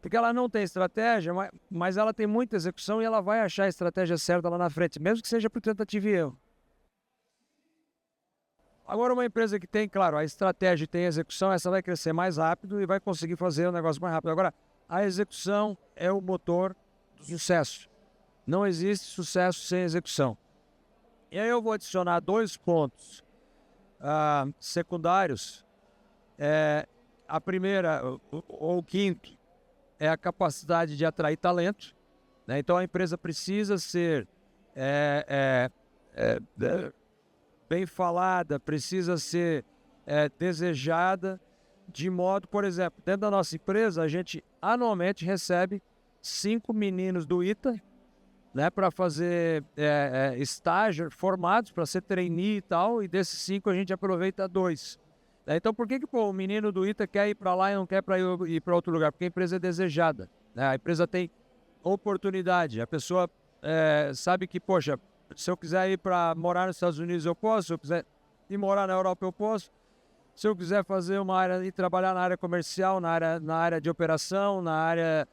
Porque ela não tem estratégia, mas ela tem muita execução e ela vai achar a estratégia certa lá na frente, mesmo que seja por tentativa e erro. Agora, uma empresa que tem, claro, a estratégia e tem a execução, essa vai crescer mais rápido e vai conseguir fazer o negócio mais rápido. Agora, a execução é o motor do sucesso. Não existe sucesso sem execução. E aí eu vou adicionar 2 pontos secundários. a primeira, ou o quinto, é a capacidade de atrair talento, né? Então a empresa precisa ser bem falada, precisa ser desejada, de modo, por exemplo, dentro da nossa empresa, a gente anualmente recebe 5 meninos do ITA, né, para fazer estágio, formados, para ser trainee e tal, e desses 5 a gente aproveita 2. Então, por que o menino do ITA quer ir para lá e não quer ir para outro lugar? Porque a empresa é desejada, né? A empresa tem oportunidade, a pessoa sabe que, poxa, se eu quiser ir para morar nos Estados Unidos eu posso, se eu quiser ir morar na Europa eu posso, se eu quiser fazer uma área e trabalhar na área comercial, na área de operação, na área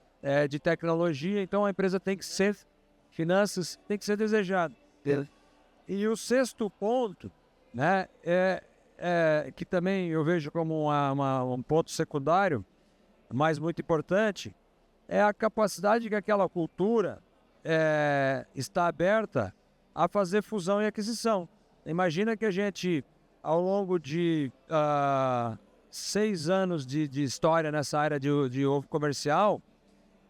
de tecnologia, então a empresa tem que ser, finanças, tem que ser desejada. E o sexto ponto, né, que também eu vejo como um ponto secundário, mas muito importante, é a capacidade que aquela cultura está aberta a fazer fusão e aquisição. Imagina que a gente, ao longo de 6 anos de história nessa área de ovo comercial,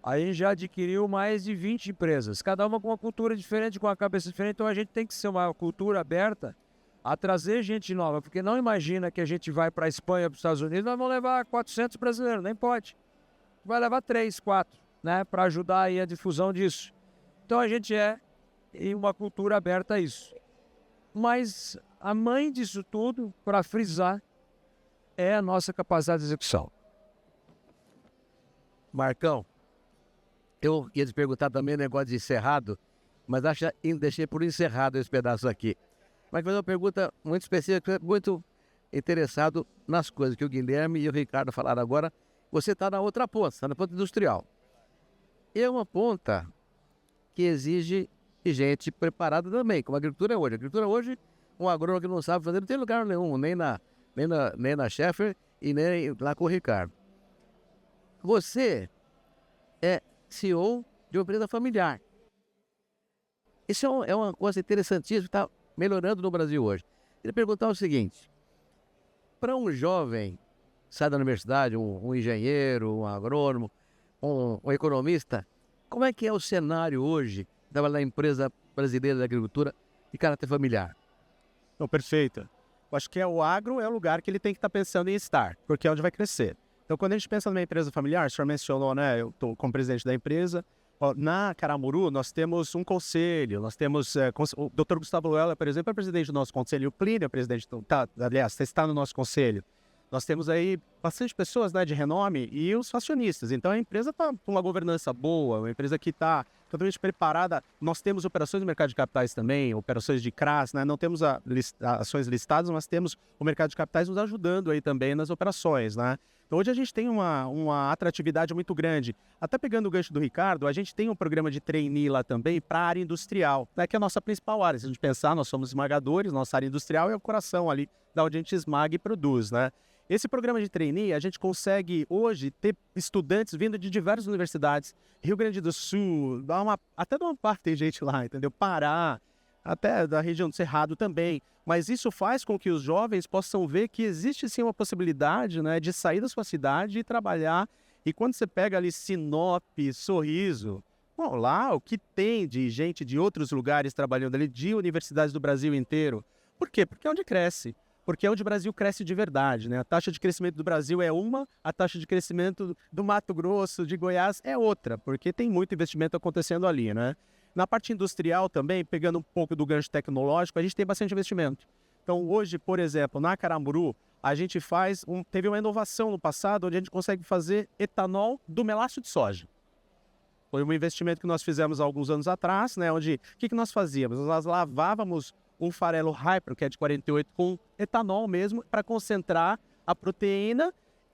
a gente já adquiriu mais de 20 empresas, cada uma com uma cultura diferente, com uma cabeça diferente, então a gente tem que ser uma cultura aberta a trazer gente nova, porque não imagina que a gente vai para a Espanha, para os Estados Unidos, nós vamos levar 400 brasileiros, nem pode. Vai levar 3, 4, né, para ajudar aí a difusão disso. Então a gente em uma cultura aberta a isso. Mas a mãe disso tudo, para frisar, é a nossa capacidade de execução. Marcão, eu ia te perguntar também o negócio de encerrado, mas acho que deixei por encerrado esse pedaço aqui. Mas fazer uma pergunta muito específica, muito interessado nas coisas que o Guilherme e o Ricardo falaram agora. Você está na outra ponta, está na ponta industrial. É uma ponta que exige gente preparada também, como a agricultura é hoje. A agricultura hoje, um agrônomo que não sabe fazer, não tem lugar nenhum, nem na Schaeffer e nem lá com o Ricardo. Você é CEO de uma empresa familiar. Isso é uma coisa interessantíssima que está melhorando no Brasil hoje. Queria perguntar o seguinte: para um jovem que sai da universidade, um engenheiro, um agrônomo, um economista, como é que é o cenário hoje, trabalhar na empresa brasileira de agricultura de caráter familiar? Não, perfeito. Eu acho que o agro é o lugar que ele tem que estar pensando em estar, porque é onde vai crescer. Então, quando a gente pensa numa empresa familiar, o senhor mencionou, né? Eu estou como presidente da empresa. Na Caramuru, nós temos um conselho, nós temos o Dr. Gustavo Weller, por exemplo, é presidente do nosso conselho, o Plínio é presidente, está no nosso conselho. Nós temos aí bastante pessoas, né, de renome e os acionistas. Então, a empresa está com uma governança boa, uma empresa que está totalmente preparada. Nós temos operações no mercado de capitais também, operações de CRAS, né? Não temos ações listadas, mas temos o mercado de capitais nos ajudando aí também nas operações, né? Então, hoje a gente tem uma atratividade muito grande. Até pegando o gancho do Ricardo, a gente tem um programa de trainee lá também para a área industrial, né, que é a nossa principal área. Se a gente pensar, nós somos esmagadores, nossa área industrial é o coração ali da onde a gente esmaga e produz, né? Esse programa de trainee, a gente consegue hoje ter estudantes vindo de diversas universidades, Rio Grande do Sul, até de uma parte tem gente lá, entendeu? Pará, até da região do Cerrado também. Mas isso faz com que os jovens possam ver que existe sim uma possibilidade, né, de sair da sua cidade e trabalhar. E quando você pega ali Sinop, Sorriso, bom, lá o que tem de gente de outros lugares trabalhando ali, de universidades do Brasil inteiro. Por quê? Porque é onde cresce. Porque é onde o Brasil cresce de verdade, né? A taxa de crescimento do Brasil é uma, a taxa de crescimento do Mato Grosso, de Goiás é outra, porque tem muito investimento acontecendo ali, né? Na parte industrial também, pegando um pouco do gancho tecnológico, a gente tem bastante investimento. Então hoje, por exemplo, na Caramuru, a gente teve uma inovação no passado, onde a gente consegue fazer etanol do melaço de soja. Foi um investimento que nós fizemos há alguns anos atrás, né? Onde, o que nós fazíamos? Nós lavávamos um farelo Hyper, que é de 48, com etanol mesmo, para concentrar a proteína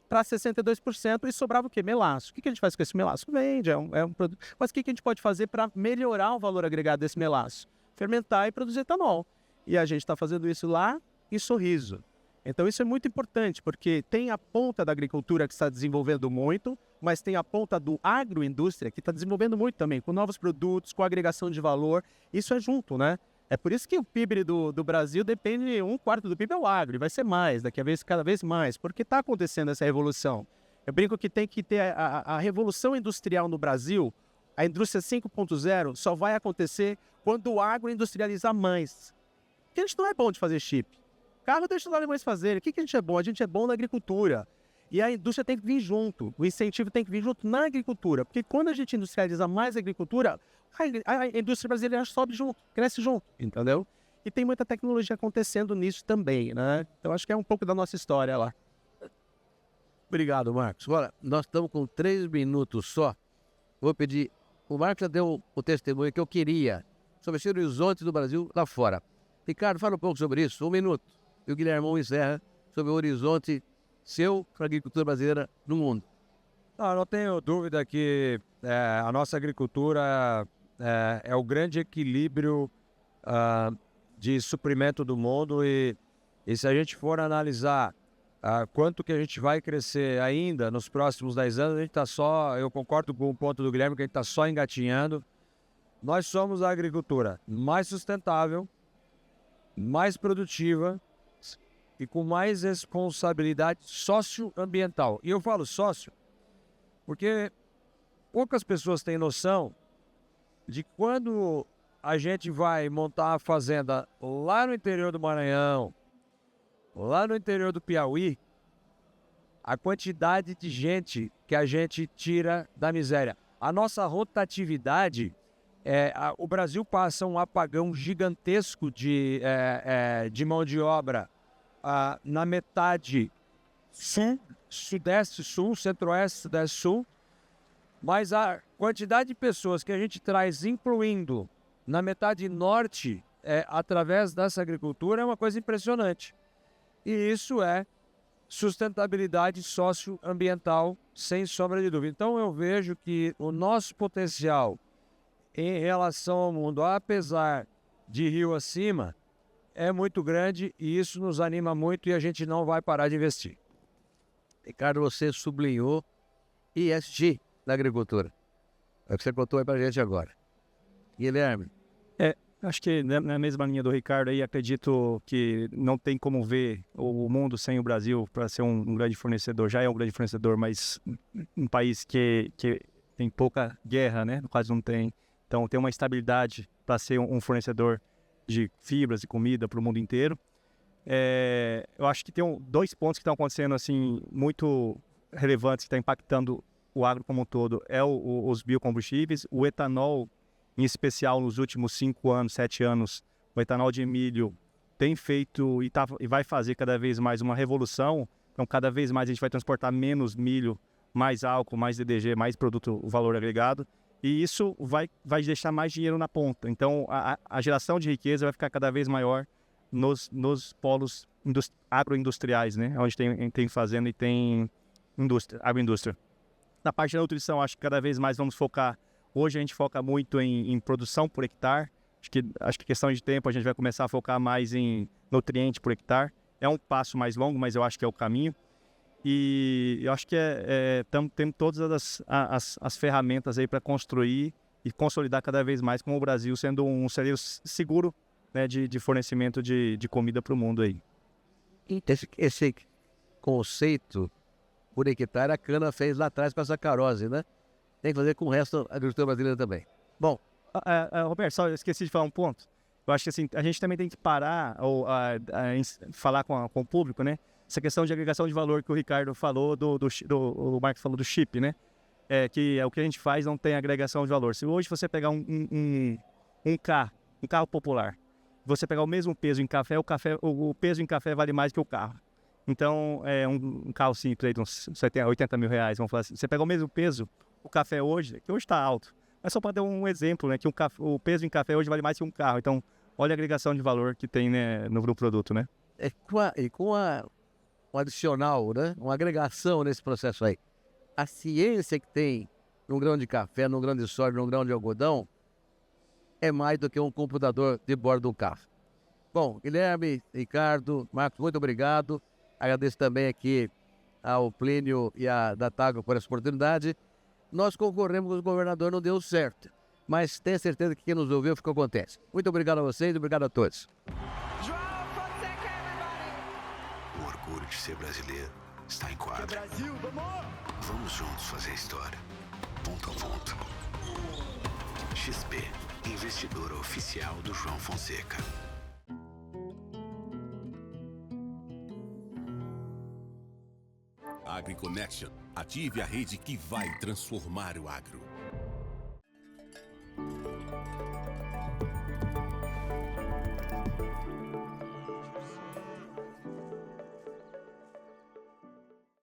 para 62% e sobrava o quê? Melaço. O que a gente faz com esse melaço? Vende, é um produto. Mas o que a gente pode fazer para melhorar o valor agregado desse melaço? Fermentar e produzir etanol. E a gente está fazendo isso lá em Sorriso. Então isso é muito importante, porque tem a ponta da agricultura que está desenvolvendo muito, mas tem a ponta do agroindústria que está desenvolvendo muito também, com novos produtos, com agregação de valor. Isso é junto, né? É por isso que o PIB do Brasil depende, 1/4 do PIB é o agro, e vai ser mais, cada vez mais, porque está acontecendo essa revolução. Eu brinco que tem que ter a revolução industrial no Brasil, a indústria 5.0 só vai acontecer quando o agro industrializar mais. Porque a gente não é bom de fazer chip. Carro deixa os alemães fazerem. O que a gente é bom? A gente é bom na agricultura. E a indústria tem que vir junto. O incentivo tem que vir junto na agricultura. Porque quando a gente industrializa mais a agricultura, a indústria brasileira sobe junto, cresce junto, entendeu? E tem muita tecnologia acontecendo nisso também, né? Então acho que é um pouco da nossa história lá. Obrigado, Marcos. Agora, nós estamos com 3 minutos só. Vou pedir... O Marcos já deu o testemunho que eu queria sobre esse horizonte do Brasil lá fora. Ricardo, fala um pouco sobre isso. 1 minuto. E o Guilhermão encerra sobre o horizonte seu para a agricultura brasileira no mundo. Não tenho dúvida que a nossa agricultura é o grande equilíbrio de suprimento do mundo e se a gente for analisar quanto que a gente vai crescer ainda nos próximos 10 anos, a gente está só, eu concordo com o ponto do Guilherme, que a gente está só engatinhando. Nós somos a agricultura mais sustentável, mais produtiva e com mais responsabilidade socioambiental. E eu falo sócio porque poucas pessoas têm noção de quando a gente vai montar a fazenda lá no interior do Maranhão, lá no interior do Piauí, a quantidade de gente que a gente tira da miséria. A nossa rotatividade, o Brasil passa um apagão gigantesco de mão de obra na metade sul, sudeste, sul, centro-oeste, sudeste, sul, mas a quantidade de pessoas que a gente traz, incluindo na metade norte, através dessa agricultura, é uma coisa impressionante. E isso é sustentabilidade socioambiental, sem sombra de dúvida. Então eu vejo que o nosso potencial em relação ao mundo, apesar de rio acima, é muito grande e isso nos anima muito e a gente não vai parar de investir. Ricardo, você sublinhou ESG na agricultura. É o que você contou aí para a gente agora. Guilherme. Acho que na mesma linha do Ricardo aí, acredito que não tem como ver o mundo sem o Brasil para ser um grande fornecedor. Já é um grande fornecedor, mas um país que tem pouca guerra, né? No caso não tem. Então tem uma estabilidade para ser um fornecedor de fibras e comida para o mundo inteiro. Eu acho que tem 2 pontos que estão acontecendo assim muito relevantes, que estão impactando o agro como um todo. Os biocombustíveis, o etanol, em especial nos últimos 5 anos, 7 anos, o etanol de milho tem feito e vai fazer cada vez mais uma revolução. Então, cada vez mais a gente vai transportar menos milho, mais álcool, mais DDG, mais produto, o valor agregado. E isso vai deixar mais dinheiro na ponta. Então, a geração de riqueza vai ficar cada vez maior nos polos agroindustriais, né? Onde tem fazenda e tem agroindústria. Na parte da nutrição, acho que cada vez mais vamos focar. Hoje a gente foca muito em produção por hectare. Acho que questão de tempo a gente vai começar a focar mais em nutriente por hectare. É um passo mais longo, mas eu acho que é o caminho. E eu acho que temos todas as ferramentas aí para construir e consolidar cada vez mais como o Brasil sendo um celeiro seguro, né, de fornecimento de comida para o mundo aí. Esse conceito por hectare a cana fez lá atrás com a sacarose, né? Tem que fazer com o resto da agricultura brasileira também. Bom. Roberto, só eu esqueci de falar um ponto. Eu acho que assim, a gente também tem que parar ou falar com o público, né? Essa questão de agregação de valor que o Ricardo falou, o Marcos falou do chip, né? Que o que a gente faz não tem agregação de valor. Se hoje você pegar um carro popular, você pegar o mesmo peso em café, o peso em café vale mais que o carro. Então, um carro simples aí de uns 80 mil reais, vamos falar assim. Você pega o mesmo peso, o café hoje, que hoje está alto. Mas só para dar um exemplo, né? Que o peso em café hoje vale mais que um carro. Então, olha a agregação de valor que tem, né, no produto, né? Com um adicional, né? Uma agregação nesse processo aí. A ciência que tem num grão de café, num grão de soja, num grão de algodão, é mais do que um computador de bordo do carro. Bom, Guilherme, Ricardo, Marcos, muito obrigado. Agradeço também aqui ao Plínio e à Datago por essa oportunidade. Nós concorremos com o governador, não deu certo. mas tenha certeza que quem nos ouviu ficou contente. Muito obrigado a vocês, obrigado a todos. O orgulho de ser brasileiro está em quadra. Vamos juntos fazer história. Ponto a ponto. XP, investidora oficial do João Fonseca. AgriConnection. Ative a rede que vai transformar o agro.